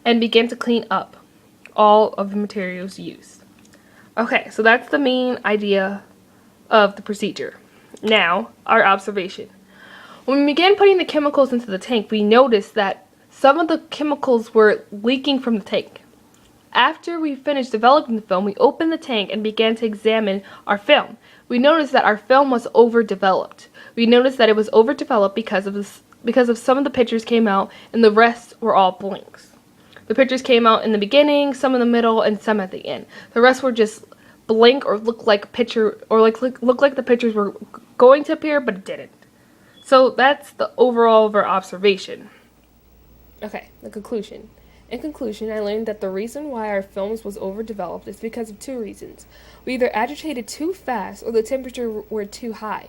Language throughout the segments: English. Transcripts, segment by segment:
and began to clean up all of the materials used. Okay, so that's the main idea of the procedure. Now, our observation. When we began putting the chemicals into the tank, we noticed that some of the chemicals were leaking from the tank. After we finished developing the film, we opened the tank and began to examine our film. We noticed that our film was overdeveloped. We noticed that it was overdeveloped because of some of the pictures came out and the rest were all blanks. The pictures came out in the beginning, some in the middle, and some at the end. The rest were just blank or looked like a picture, or looked like the pictures were going to appear, but it didn't. So that's the overall of our observation. Okay, the conclusion. In conclusion, I learned that the reason why our films was overdeveloped is because of two reasons. We either agitated too fast or the temperature were too high.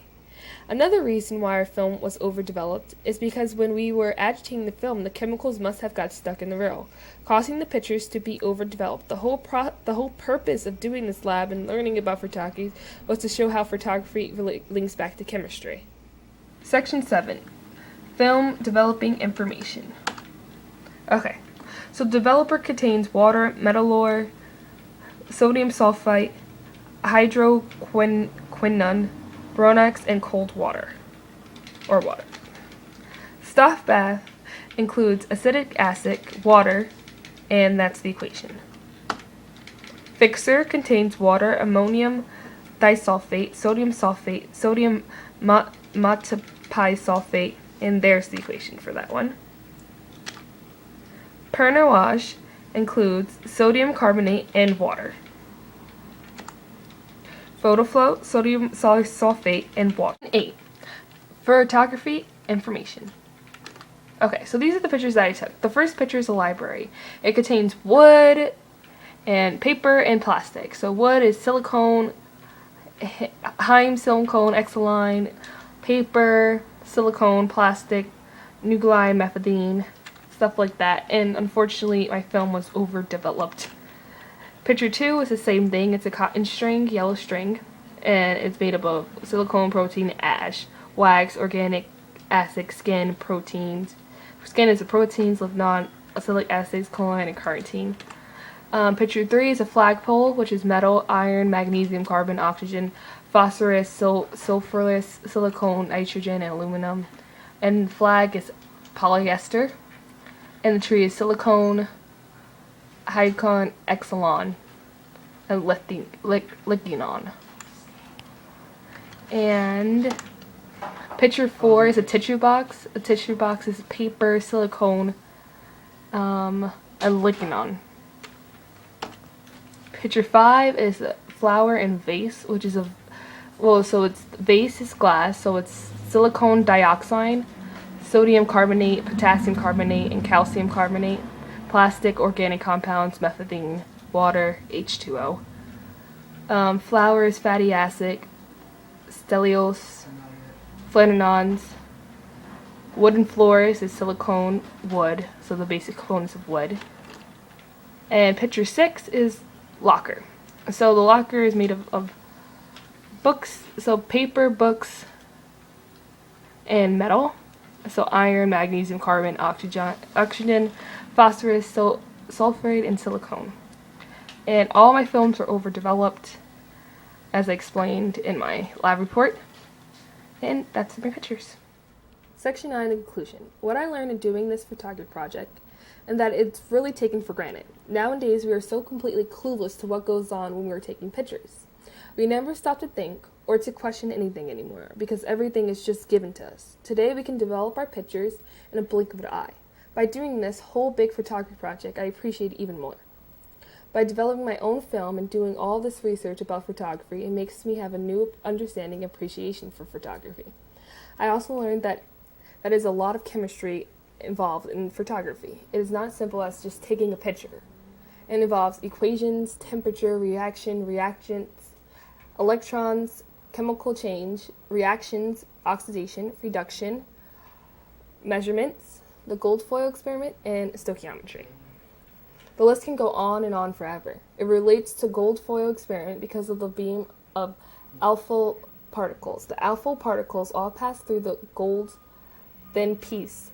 Another reason why our film was overdeveloped is because when we were agitating the film, the chemicals must have got stuck in the reel, causing the pictures to be overdeveloped. The whole purpose of doing this lab and learning about photography was to show how photography links back to chemistry. Section 7. Film Developing Information. Okay, so developer contains water, metalloy, sodium sulfite, hydroquinone, borax, and cold water, or water. Stuff bath includes acetic acid, water, and that's the equation. Fixer contains water, ammonium disulfate, sodium metapisulfate, and there's the equation for that one. Pernouage includes sodium carbonate and water. Photoflow, sodium sulfate, and water. 8. Photography information. Okay, so these are the pictures that I took. The first picture is a library. It contains wood and paper and plastic. So wood is silicone, Heim silicone, Exoline, paper, silicone, plastic, nuclei, methadone, stuff like that. And unfortunately, my film was overdeveloped. Picture 2 is the same thing. It's a cotton string, yellow string, and it's made up of silicone, protein, ash, wax, organic acid, skin, proteins. Skin is the proteins of non-acylic acids, choline, and carnitine. Picture 3 is a flagpole, which is metal, iron, magnesium, carbon, oxygen, phosphorus, sulfurous, silicone, nitrogen, and aluminum. And the flag is polyester. And the tree is silicone, hydrocon, exolon, and lithion. And picture 4 is a tissue box. A tissue box is paper, silicone, and lithion. Picture 5 is a flower and vase, which is so its vase is glass, so it's silicone dioxide, sodium carbonate, potassium carbonate, and calcium carbonate. Plastic, organic compounds, methadone, water, H2O. Flour is fatty acid, cellulose, flavanols. Wooden floors is silicone, wood, so the basic components of wood. And picture 6 is locker. So the locker is made of books, so paper, books, and metal. So iron, magnesium, carbon, oxygen, phosphorus, sulfate, and silicone. And all my films are overdeveloped, as I explained in my lab report. And that's my pictures. Section 9, the conclusion. What I learned in doing this photography project, and that it's really taken for granted. Nowadays, we are so completely clueless to what goes on when we are taking pictures. We never stop to think or to question anything anymore, because everything is just given to us. Today, we can develop our pictures in a blink of an eye. By doing this whole big photography project, I appreciate it even more. By developing my own film and doing all this research about photography, it makes me have a new understanding and appreciation for photography. I also learned that is a lot of chemistry involved in photography. It is not simple as just taking a picture. It involves equations, temperature, reactants, electrons, chemical change, reactions, oxidation, reduction, measurements, the gold foil experiment, and stoichiometry. The list can go on and on forever. It relates to gold foil experiment because of the beam of alpha particles. The alpha particles all pass through the gold thin piece,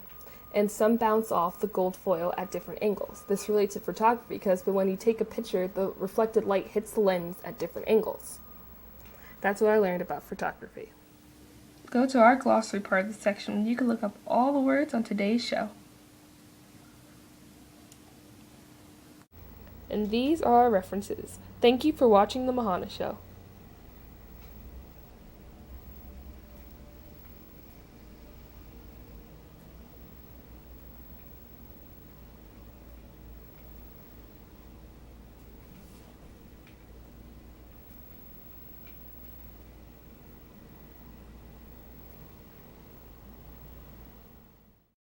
and some bounce off the gold foil at different angles. This relates to photography because when you take a picture, the reflected light hits the lens at different angles. That's what I learned about photography. Go to our glossary part of the section and you can look up all the words on today's show. And these are our references. Thank you for watching The Mohanna Show.